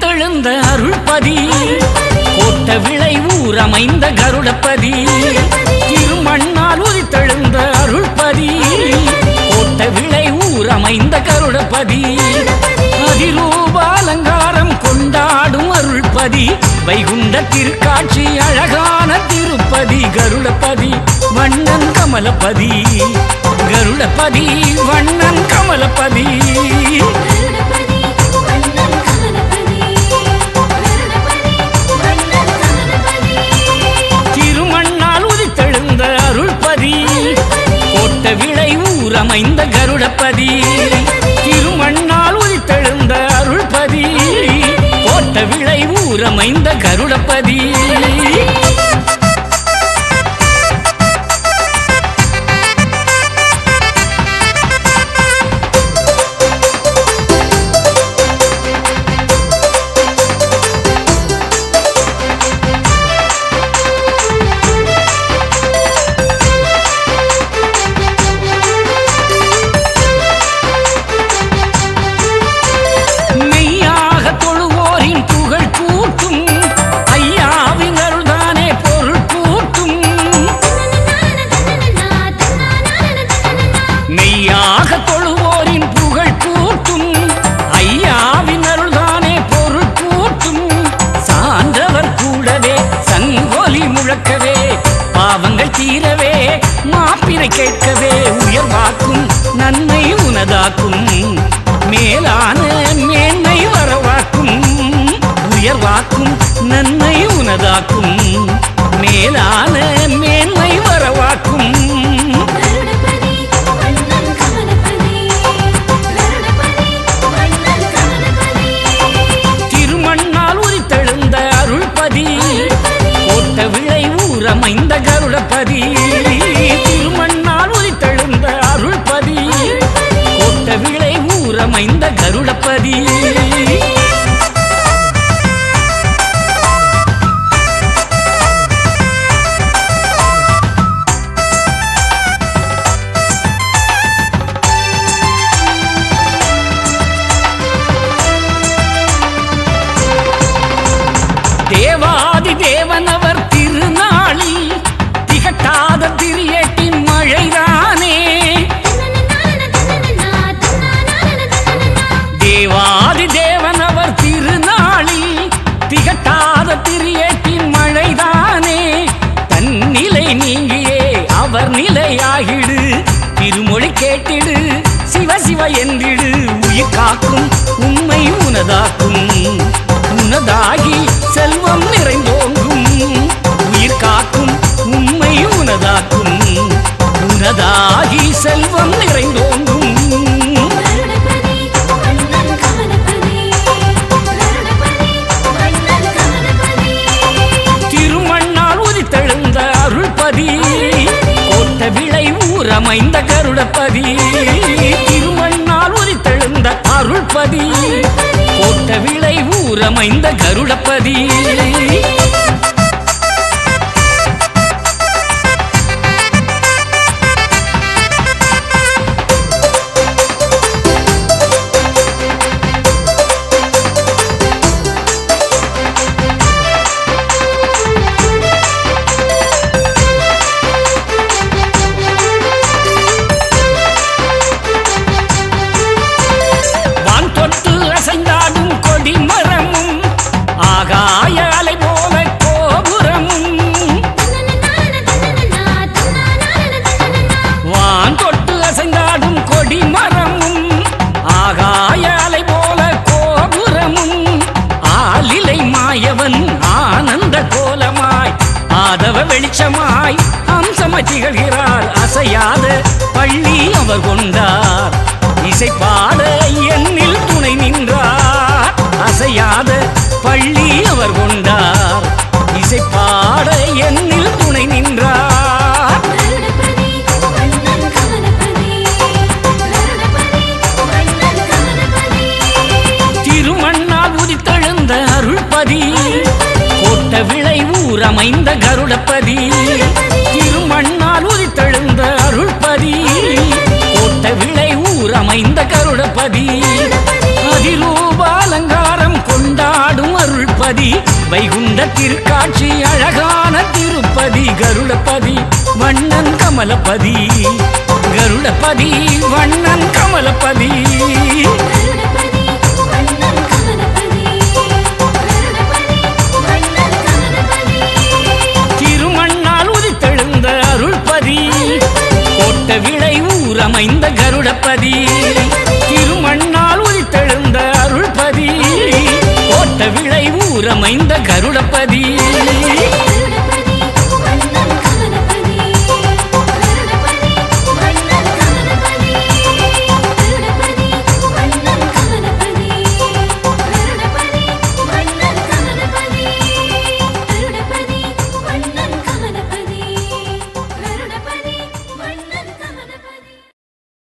உதித்தெழுந்த அருள்பதி கோட்ட விளை ஊரமைந்த கருடபதி திருமண்ணால் உதித்தெழுந்த அருள்பதி கோட்ட விளை ஊரமைந்த கருடபதி அதிரூபாலங்காரம் கொண்டாடும் அருள்பதி வைகுண்ட திருக்காட்சி அழகான திருப்பதி கருடபதி வண்ணன் கமலபதி கருடபதி வண்ணன் கமலபதி திருமண்ணால் உதித்தெழுந்த அருள்பதி கோட்ட விளை ஊரமைந்த கருடபதி திருமண்ணால் உதித்தெழுந்த அருள்பதி கோட்ட விளை ஊரமைந்த கருடபதி பாவங்கள் தீரவே மாப்பிரை கேட்கவே உயர்வாக்கும் நன்மை உனதாக்கும் மேலான மேன்மை வரவாக்கும் உயர்வாக்கும் நன்மை உனதாக்கும் மேலான மேன்மை வரவாக்கும் திருமண்ணால் உதித்தெழுந்த அருள்பதி கோட்ட விளை ஊரமைந்த கருடபதி திருமண்ணால் உதித்தெழுந்த அருள்பதி கோட்ட விளை ஊரமைந்த கருடபதி தேவாதி தேவனவர் திருநாளில் திகட்டாத திரியேட்டின் மழைதானே தேவாதி தேவனவர் திருநாளில் திகட்டாத திரியேட்டின் மழைதானே தன்னிலை நீங்கியே அவர் நிலையாகிடு திருமொழி கேட்டிடு சிவ சிவ என்றிடு உயிர் காக்கும் உண்மை உனதாக்கும் உனதாகி செல்வம் நிறைந்தோங்கும் உயிர் காக்கும் உண்மை உனதாக்கும் உனதாகி செல்வம் நிறைந்தோங்கும் திருமண்ணால் உதித்தெழுந்த அருள்பதி கோட்ட விளை ஊரமைந்த கருடபதி திருமண்ணால் உதித்தெழுந்த அருள்பதி கோட்ட விளை ஊரமைந்த கருடபதி அசைந்தாடும் கொடிமரமும் ஆகாய அலை போல கோபுரமும் வான் தொட்டு அசைந்தாடும் கொடிமரமும் ஆகாய அலை போல கோபுரமும் ஆலிலை மாயவன் ஆனந்த கோலமாய் ஆதவ வெளிச்சமாய் அம்சமாய் திகழ்கிறார் அசையாத பள்ளி அவர் கொண்டார் இசை பாட என்னில் துணை நின்றார் அசையாத பள்ளி அவர் கொண்டார் இசை பாட என்னில் துணை நின்றார் திருமண்ணால் உதித்தெழுந்த அருள்பதி கோட்ட விளை ஊரமைந்த கருடபதி திருமண்ணால் உதித்தெழுந்த அருள்பதி கோட்ட விளை ஊரமைந்த கருடபதி அதிரூபாலங்காரம் கொண்டாடும் அருள்பதி வைகுண்ட திருக்காட்சி அழகான திருப்பதி கருடபதி வண்ணன் கமலபதி கருடபதி வண்ணன் கமலபதி திருமண்ணால் உதித்தெழுந்த அருள்பதி கோட்ட விளை ஊரமைந்த கருடபதி திருமண்ணால் உதித்தெழுந்த அருள்பதி கோட்ட விளை ஊரமைந்த